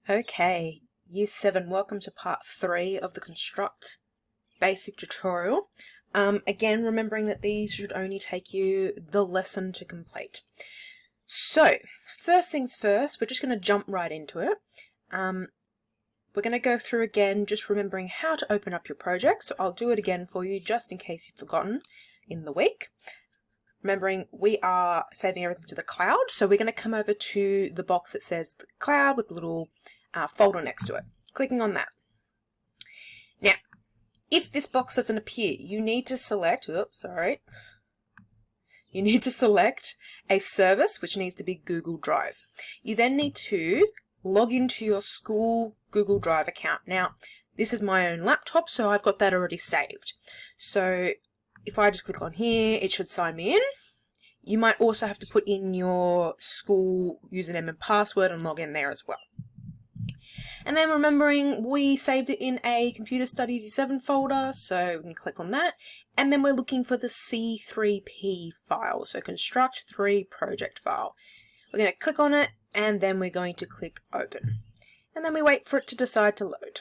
Okay, Year 7, welcome to part 3 of the Construct basic tutorial. Again, remembering that these should only take you the lesson to complete. So, first things first, we're just going to jump right into it. We're going to go through again, just remembering how to open up your project. So I'll do it again for you, just in case you've forgotten in the week. Remembering we are saving everything to the cloud, so we're going to come over to the box that says the cloud with the little folder next to it. Clicking on that. Now, if this box doesn't appear, you need to select, you need to select a service, which needs to be Google Drive. You then need to log into your school Google Drive account. Now, this is my own laptop, so I've got that already saved. So if I just click on here, it should sign me in. You might also have to put in your school username and password and log in there as well. And then remembering we saved it in a Computer Studies Year 7 folder, so we can click on that. And then we're looking for the C3P file, so Construct 3 project file. We're going to click on it, and then we're going to click Open. And then we wait for it to decide to load.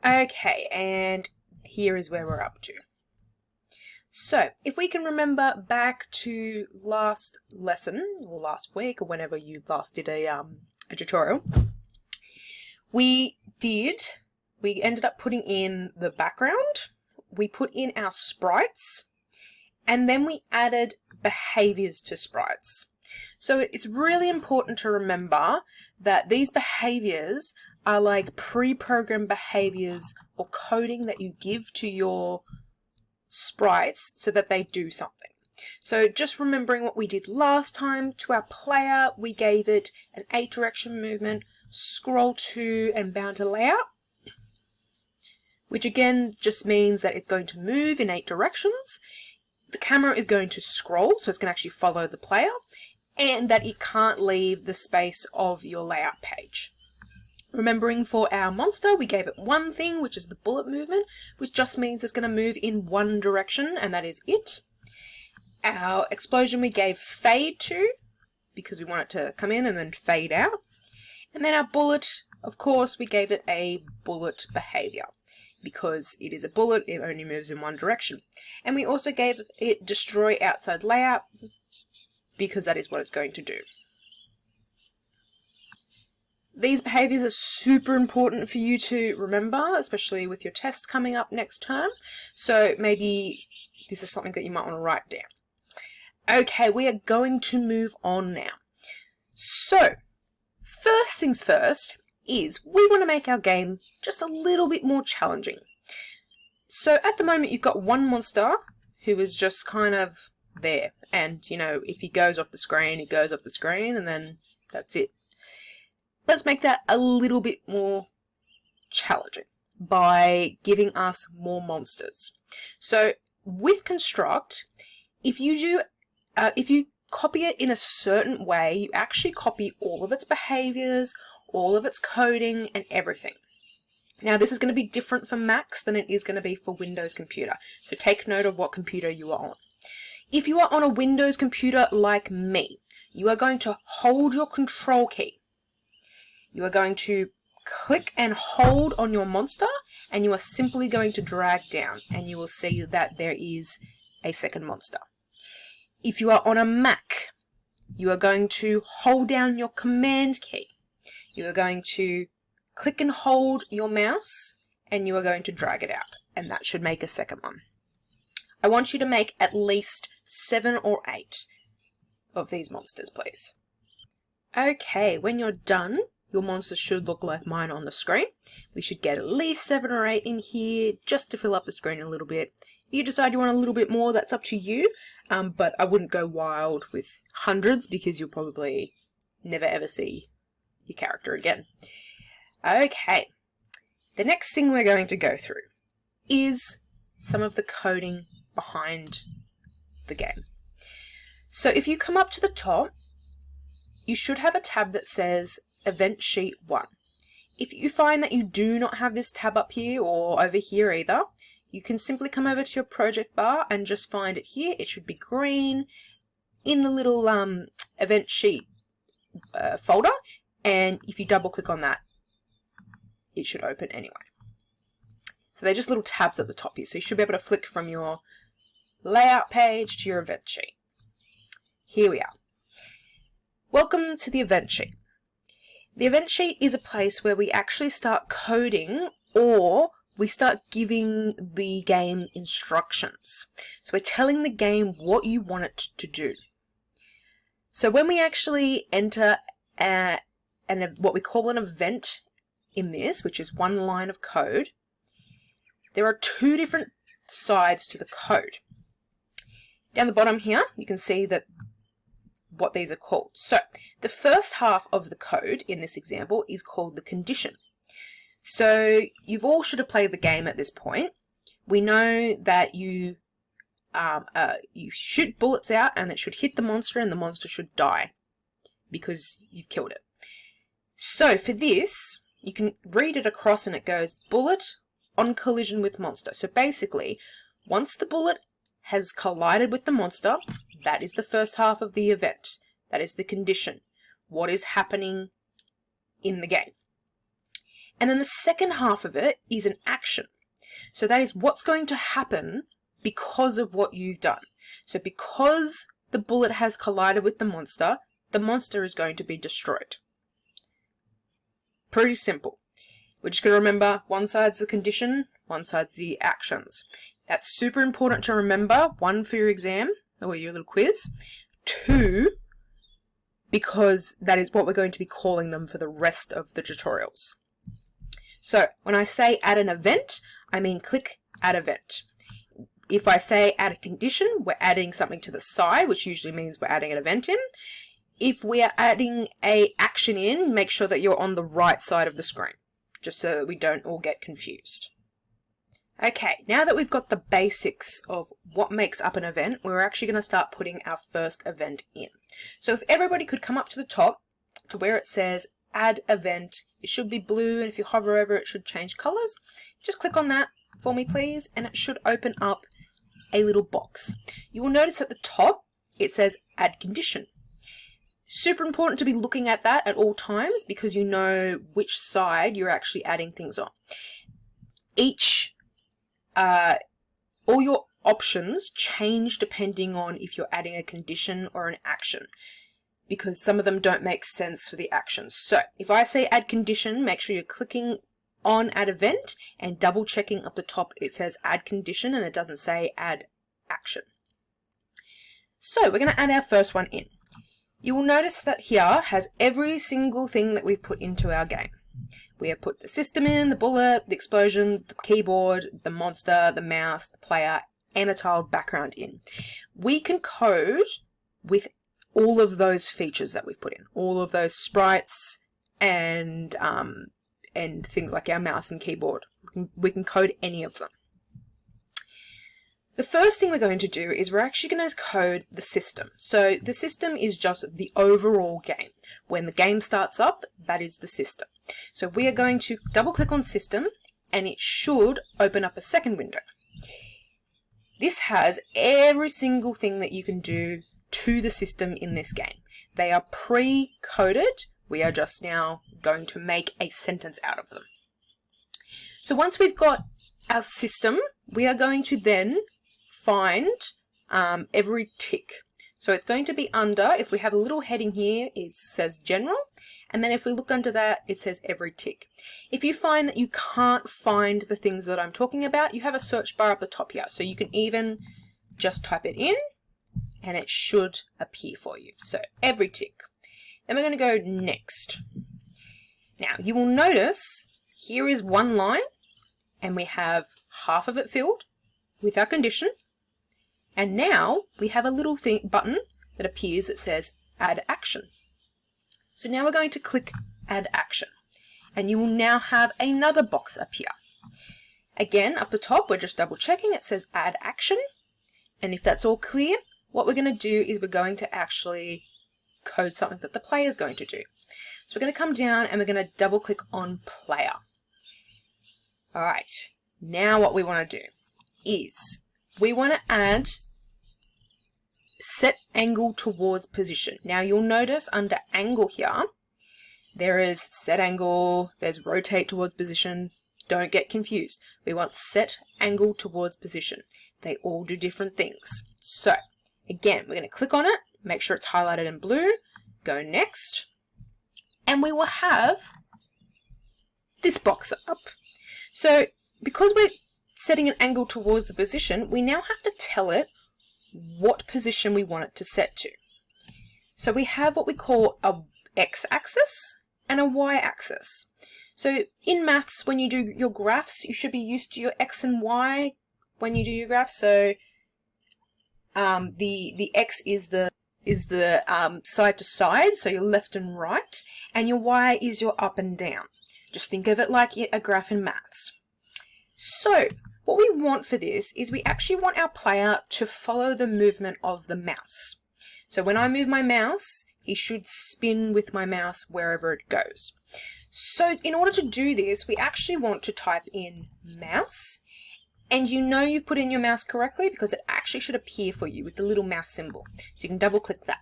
Okay, and here is where we're up to. So, if we can remember back to last lesson, or last week, or whenever you last did a tutorial, we ended up putting in the background, we put in our sprites, and then we added behaviors to sprites. So it's really important to remember that these behaviors are like pre-programmed behaviors or coding that you give to your sprites so that they do something. So just remembering what we did last time, to our player we gave it an 8-direction movement, scroll to and bound to layout, which again just means that it's going to move in 8 directions. The camera is going to scroll, so it's going to actually follow the player, and that it can't leave the space of your layout page. Remembering for our monster, we gave it one thing, which is the bullet movement, which just means it's going to move in one direction, and that is it. Our explosion we gave fade to, because we want it to come in and then fade out. And then our bullet, of course, we gave it a bullet behavior. Because it is a bullet, it only moves in one direction. And we also gave it destroy outside layout, because that is what it's going to do. These behaviors are super important for you to remember, especially with your test coming up next term. So maybe this is something that you might want to write down. Okay, we are going to move on now. So, first things first is we want to make our game just a little bit more challenging. So at the moment you've got one monster who is just kind of there. And, you know, if he goes off the screen, he goes off the screen, and then that's it. Let's make that a little bit more challenging by giving us more monsters. So with Construct, if you copy it in a certain way, you actually copy all of its behaviors, all of its coding, and everything. Now this is going to be different for Macs than it is going to be for Windows computer. So take note of what computer you are on. If you are on a Windows computer like me, you are going to hold your control key. You are going to click and hold on your monster, and you are simply going to drag down, and you will see that there is a second monster. If you are on a Mac, you are going to hold down your command key. You are going to click and hold your mouse, and you are going to drag it out, and that should make a second one. I want you to make at least 7 or 8 of these monsters, please. Okay, when you're done, your monsters should look like mine on the screen. We should get at least 7 or 8 in here just to fill up the screen a little bit. If you decide you want a little bit more, that's up to you, but I wouldn't go wild with hundreds because you'll probably never ever see your character again. Okay, the next thing we're going to go through is some of the coding behind the game. So if you come up to the top, you should have a tab that says Event Sheet 1. If you find that you do not have this tab up here or over here either, you can simply come over to your project bar and just find it here. It should be green in the little event sheet folder. and if you double click on that, it should open anyway. So they're just little tabs at the top here, so you should be able to flick from your layout page to your event sheet. Here we are. Welcome to the event sheet. The event sheet is a place where we actually start coding, or we start giving the game instructions. So we're telling the game what you want it to do. So when we actually enter what we call an event in this, which is one line of code, there are two different sides to the code. Down the bottom here, you can see that what these are called. So the first half of the code in this example is called the condition. So you've all should have played the game at this point. We know that you shoot bullets out and it should hit the monster and the monster should die because you've killed it. So for this, you can read it across and it goes bullet on collision with monster. So basically, once the bullet has collided with the monster, that is the first half of the event. That is the condition. What is happening in the game. And then the second half of it is an action. So that is what's going to happen because of what you've done. So because the bullet has collided with the monster is going to be destroyed. Pretty simple. We're just going to remember one side's the condition, one side's the actions. That's super important to remember. One, for your exam, or your little quiz. Two, because that is what we're going to be calling them for the rest of the tutorials. So when I say add an event, I mean click add event. If I say add a condition, we're adding something to the side, which usually means we're adding an event in. If we are adding a action in, make sure that you're on the right side of the screen, just so that we don't all get confused. Okay, now that we've got the basics of what makes up an event, we're actually going to start putting our first event in. So if everybody could come up to the top to where it says add event, it should be blue, and if you hover over it should change colors. Just click on that for me please, and it should open up a little box. You will notice at the top it says add condition. Super important to be looking at that at all times because you know which side you're actually adding things on. All your options change depending on if you're adding a condition or an action, because some of them don't make sense for the actions. So if I say add condition, make sure you're clicking on add event and double checking up the top it says add condition and it doesn't say add action. So we're going to add our first one in. You will notice that here has every single thing that we've put into our game. We have put the system in, the bullet, the explosion, the keyboard, the monster, the mouse, the player, and a tiled background in. We can code with all of those features that we've put in, all of those sprites and things like our mouse and keyboard. We can code any of them. The first thing we're going to do is we're actually going to code the system. So the system is just the overall game. When the game starts up, that is the system. So we are going to double click on system and it should open up a second window. This has every single thing that you can do to the system in this game. They are pre-coded. We are just now going to make a sentence out of them. So once we've got our system, we are going to then find every tick. So it's going to be under, if we have a little heading here, it says general, and then if we look under that, it says every tick. If you find that you can't find the things that I'm talking about, you have a search bar up the top here, so you can even just type it in, and it should appear for you. So every tick. Then we're going to go next. Now, you will notice here is one line, and we have half of it filled with our condition. And now we have a little button that appears that says add action. So now we're going to click add action and you will now have another box appear. Again, up the top, we're just double checking. It says add action. And if that's all clear, what we're going to do is we're going to actually code something that the player is going to do. So we're going to come down and we're going to double click on player. All right, now what we want to do is we want to add set angle towards position. Now you'll notice under angle here There is set angle, there's rotate towards position. Don't get confused. We want set angle towards position. They all do different things. So, again, we're going to click on it, make sure it's highlighted in blue, go next, and we will have this box up. So, because we're setting an angle towards the position, we now have to tell it what position we want it to set to. So we have what we call a x-axis and a y-axis. So in maths, when you do your graphs, you should be used to your x and y when you do your graphs. So the x is the side to side, so your left and right, and your y is your up and down. Just think of it like a graph in maths. So what we want for this is we actually want our player to follow the movement of the mouse. So when I move my mouse, he should spin with my mouse wherever it goes. So in order to do this, we actually want to type in mouse, and you know you've put in your mouse correctly because it actually should appear for you with the little mouse symbol. So you can double click that.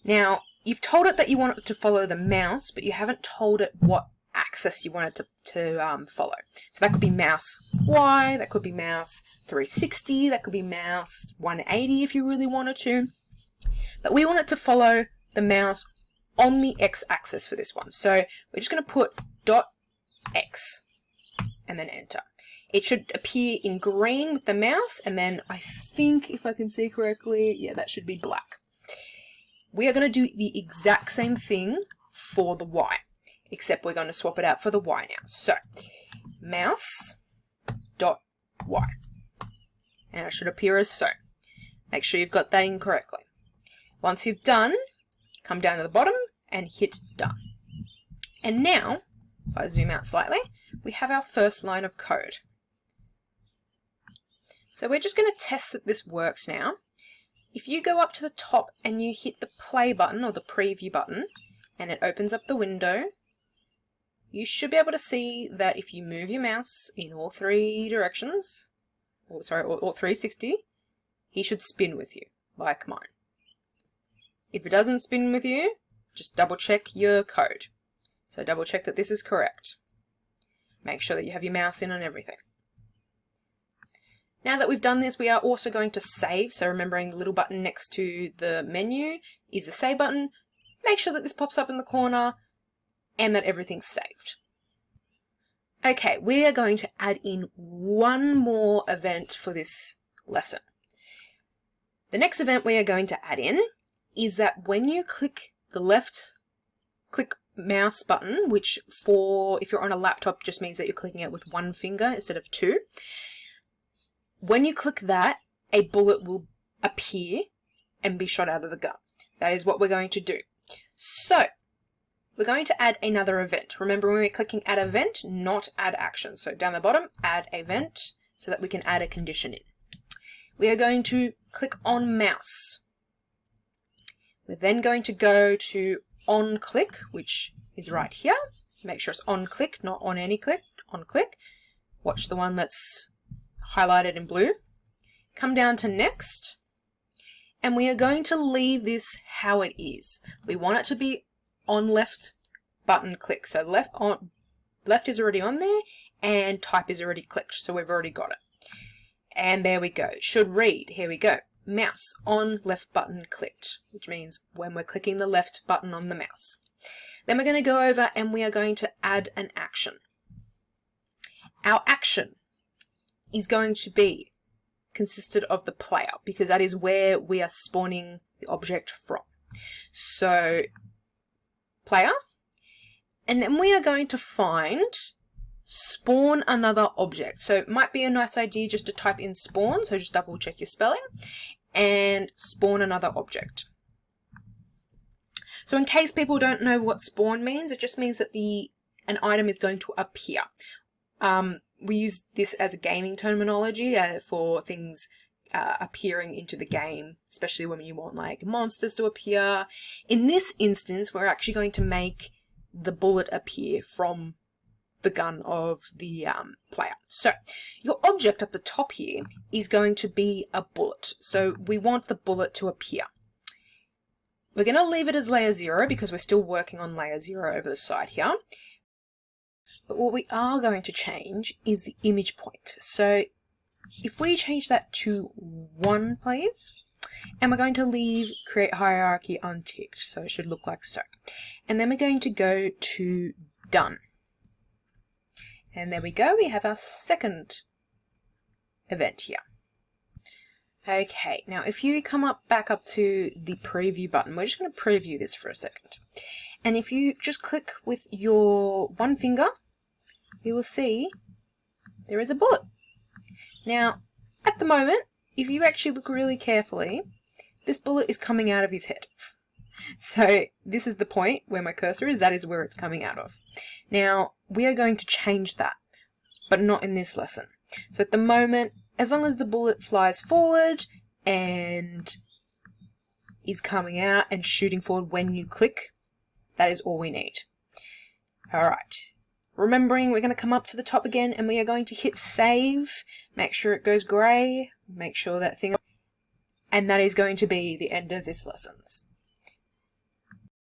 Now, you've told it that you want it to follow the mouse, but you haven't told it what axis you want it to follow. So that could be mouse Y, that could be mouse 360, that could be mouse 180 if you really wanted to. But we want it to follow the mouse on the x-axis for this one. So we're just going to put .x and then enter. It should appear in green with the mouse, and then I think, if I can see correctly, yeah, that should be black. We are going to do the exact same thing for the Y, except we're going to swap it out for the Y now. So mouse .y, and it should appear as so. Make sure you've got that in correctly. Once you've done, come down to the bottom and hit done. And now, if I zoom out slightly, we have our first line of code. So we're just going to test that this works now. If you go up to the top and you hit the play button or the preview button, and it opens up the window, you should be able to see that if you move your mouse in all three directions, or 360, he should spin with you, like mine. If it doesn't spin with you, just double check your code. So double check that this is correct. Make sure that you have your mouse in on everything. Now that we've done this, we are also going to save. So remembering the little button next to the menu is the save button. Make sure that this pops up in the corner and that everything's saved. Okay, we are going to add in one more event for this lesson. The next event we are going to add in is that when you click the left click mouse button, which if you're on a laptop just means that you're clicking it with one finger instead of two, when you click that, a bullet will appear and be shot out of the gun. That is what we're going to do. So, we're going to add another event. Remember, when we're clicking add event, not add action. So down the bottom, add event, so that we can add a condition in. We are going to click on mouse. We're then going to go to on click, which is right here. Make sure it's on click, not on any click, on click. Watch the one that's highlighted in blue. Come down to next, and we are going to leave this how it is. We want it to be on left button click. So left is already on there, and type is already clicked, so we've already got it. And there we go. It should read, here we go, mouse on left button clicked, which means when we're clicking the left button on the mouse. Then we're going to go over and we are going to add an action. Our action is going to be consisted of the player, because that is where we are spawning the object from. So player, and then we are going to find spawn another object. So it might be a nice idea just to type in spawn, so just double check your spelling, and spawn another object. So in case people don't know what spawn means, it just means that an item is going to appear. We use this as a gaming terminology for things appearing into the game, especially when you want like monsters to appear. In this instance, we're actually going to make the bullet appear from the gun of the player. So your object up the top here is going to be a bullet. So we want the bullet to appear. We're going to leave it as layer 0 because we're still working on layer 0 over the side here. But what we are going to change is the image point. So if we change that to 1, please, and we're going to leave create hierarchy unticked, so it should look like so. And then we're going to go to done. And there we go, we have our second event here. Okay, now if you come back up to the preview button, we're just going to preview this for a second. And if you just click with your one finger, you will see there is a bullet. Now, at the moment, if you actually look really carefully, this bullet is coming out of his head. So this is the point where my cursor is, that is where it's coming out of. Now, we are going to change that, but not in this lesson. So at the moment, as long as the bullet flies forward and is coming out and shooting forward when you click, that is all we need. Alright, remembering we're going to come up to the top again and we are going to hit save, make sure it goes grey, make sure that thing, and that is going to be the end of this lesson.